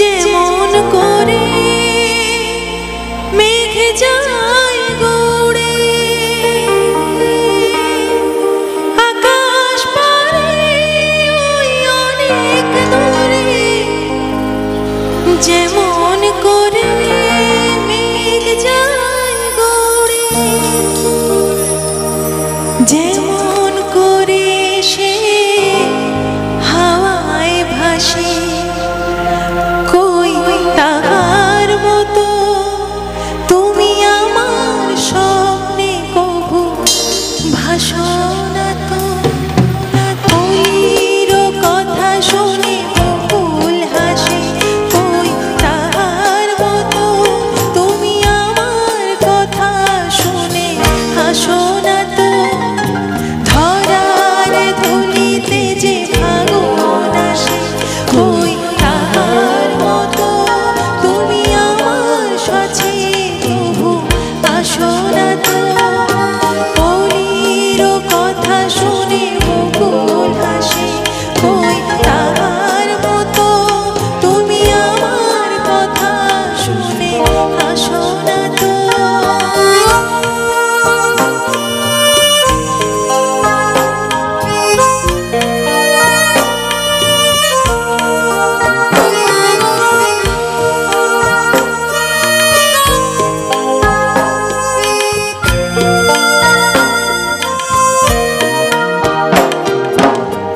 যেমন করে মেঘ যায় গড়ে আকাশ পারে ওই অনেক দূরে, যেমন করে মেঘ যায় গড়ে, যেমন করে সে হাওয়ায় ভাসে, কই তাহার মতো তুমি আমার স্বপ্নে কভু ভাসো না তো। ওইর কথা শুনে বকুল হাসে, কই তাহার মতো তুমি আমার কথা শুনে হাসো না তো। ধরার ধুলিতে যে ভাঙন আসে, কই তাহার মতো তুমি আমার সাথে তবু আসো না তো। পরীর কথা শুনে বকুল হাসে, কই তাহার মতো তুমি আমার কথা শুনে হাসো না তো।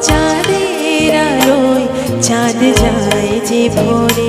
চাঁদের আলোয় চাঁদ যায় যে ভোরে,